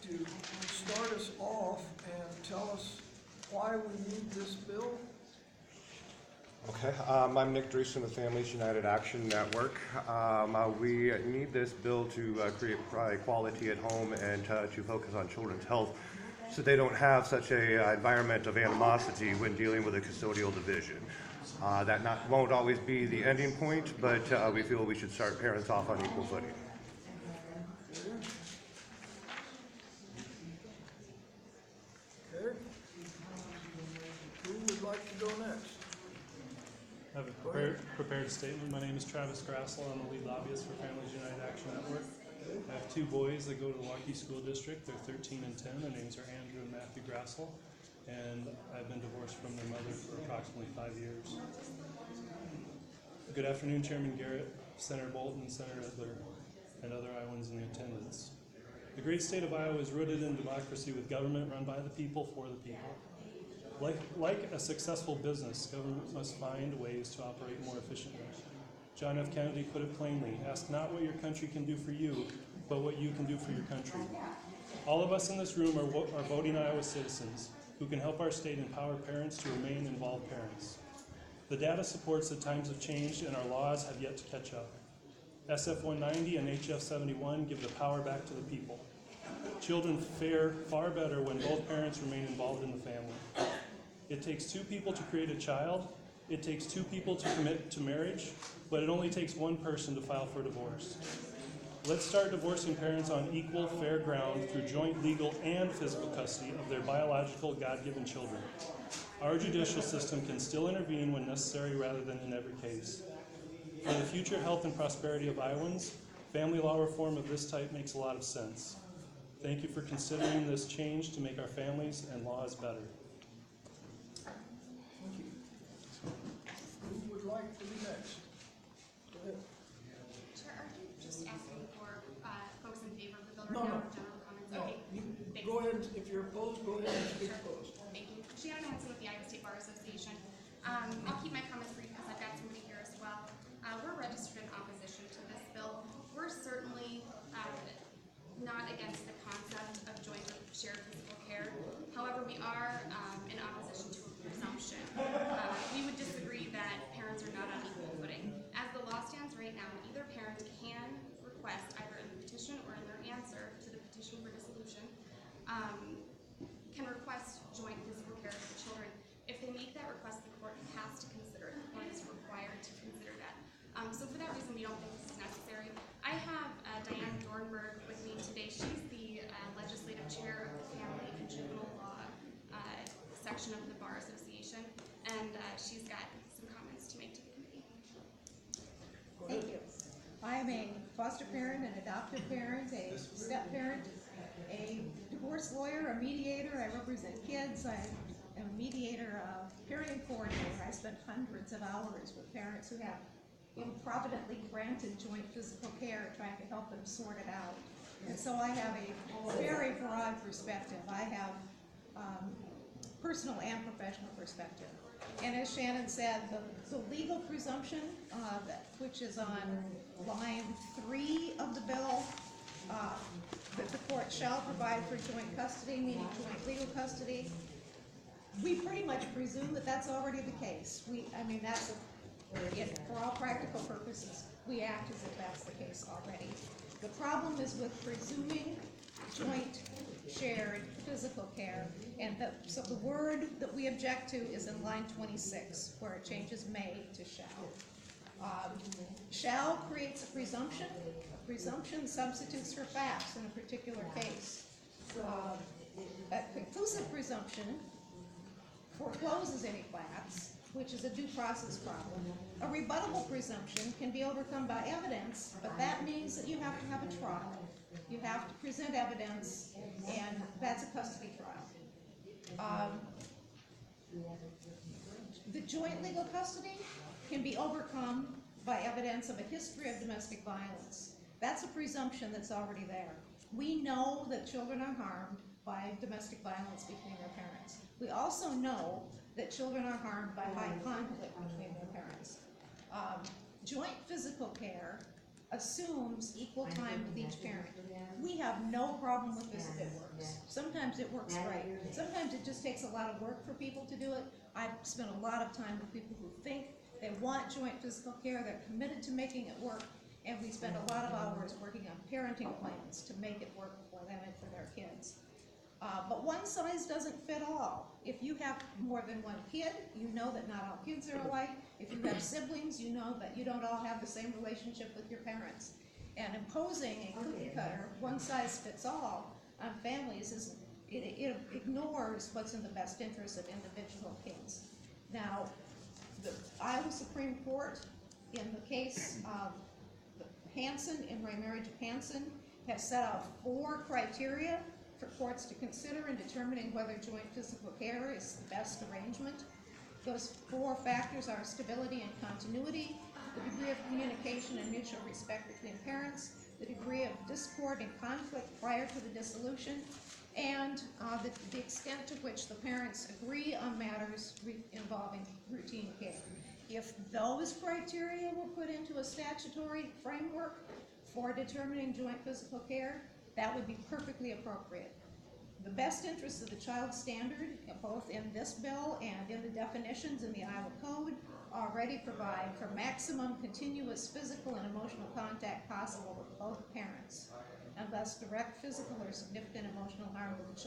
to start us off and tell us why we need this bill? Okay, I'm Nick Dreesen with Families United Action Network. We need this bill to create equality at home and to focus on children's health so they don't have such a environment of animosity when dealing with a custodial division. That won't always be the ending point, but we feel we should start parents off on equal footing. Okay. Who would like to go next? I have a prepared statement. My name is Travis Grassel. I'm the lead lobbyist for Families United Action Network. I have two boys that go to the Waukee School District. They're 13 and 10. Their names are Andrew and Matthew Grassel. And I've been divorced from their mother for approximately 5 years. Good afternoon, Chairman Garrett, Senator Bolton, Senator Edler, and other Iowans in attendance. The great state of Iowa is rooted in democracy with government run by the people for the people. Like a successful business, government must find ways to operate more efficiently. John F. Kennedy put it plainly, ask not what your country can do for you, but what you can do for your country. All of us in this room are voting Iowa citizens who can help our state empower parents to remain involved parents. The data supports that times have changed and our laws have yet to catch up. SF190 and HF71 give the power back to the people. Children fare far better when both parents remain involved in the family. It takes two people to create a child. It takes two people to commit to marriage, but it only takes one person to file for divorce. Let's start divorcing parents on equal, fair ground through joint legal and physical custody of their biological, God-given children. Our judicial system can still intervene when necessary rather than in every case. For the future health and prosperity of Iowans, family law reform of this type makes a lot of sense. Thank you for considering this change to make our families and laws better. Thank you. Who would like to be next? Go ahead. Sure, are you just asking for folks in favor of the bill No, right now, no. or general comments? No, Okay, you thanks. go ahead, if you're opposed, go ahead and speak Sure. opposed. Thank you. Shannon Hanson with the Iowa State Bar Association. I'll keep my comments brief because I've got somebody here as well. We're registered in opposition to this bill. We're certainly not against the concept of joint shared physical care. However, we are in opposition to a presumption. We would disagree that parents are not on equal footing. As the law stands right now, either parent can request either in the petition or in their answer to the petition for dissolution, can request joint physical care for the children. If they make that request, the court has to consider it. The court is required to consider that. So for that reason, we don't think this is necessary. I have Diane Dornberg with me today. She's the legislative chair of the Family and Juvenile Law section of the Bar Association, and she's got some comments to make to the committee. Thank you. I am a foster parent, an adoptive parent, a step parent, a divorce lawyer, a mediator. I represent kids. I am a mediator, parenting coordinator. I spend hundreds of hours with parents who have improvidently granted joint physical care, trying to help them sort it out. And so I have a very broad perspective. I have personal and professional perspective. And as Shannon said, the legal presumption, which is on line 3 of the bill, that the court shall provide for joint custody, meaning joint legal custody. We pretty much presume that that's already the case. That's for all practical purposes, we act as if that's the case already. The problem is with presuming joint shared physical care, and so the word that we object to is in line 26, where it changes may to shall. Shall creates a presumption. A presumption substitutes for facts in a particular case. A conclusive presumption forecloses any facts, which is a due process problem. A rebuttable presumption can be overcome by evidence, but that means that you have to have a trial. You have to present evidence, and that's a custody trial. The joint legal custody can be overcome by evidence of a history of domestic violence. That's a presumption that's already there. We know that children are harmed by domestic violence between their parents. We also know that children are harmed by high conflict between their parents. Joint physical care assumes equal time with each parent. We have no problem with this if it works. Sometimes it works great. Sometimes it just takes a lot of work for people to do it. I've spent a lot of time with people who think they want joint physical care, they're committed to making it work, and we spend a lot of hours working on parenting plans to make it work for them and for their kids. But one size doesn't fit all. If you have more than one kid, you know that not all kids are alike. If you have siblings, you know that you don't all have the same relationship with your parents. And imposing a cookie cutter, one size fits all, on families it ignores what's in the best interest of individual kids. Now, the Iowa Supreme Court, in the case of Hansen, in remarriage of Hansen, has set out 4 criteria for courts to consider in determining whether joint physical care is the best arrangement. Those 4 factors are stability and continuity, the degree of communication and mutual respect between parents, the degree of discord and conflict prior to the dissolution, and the extent to which the parents agree on matters involving routine care. If those criteria were put into a statutory framework for determining joint physical care, that would be perfectly appropriate. The best interests of the child standard, both in this bill and in the definitions in the Iowa Code, already provide for maximum continuous physical and emotional contact possible with both parents, and thus direct physical or significant emotional harm to the children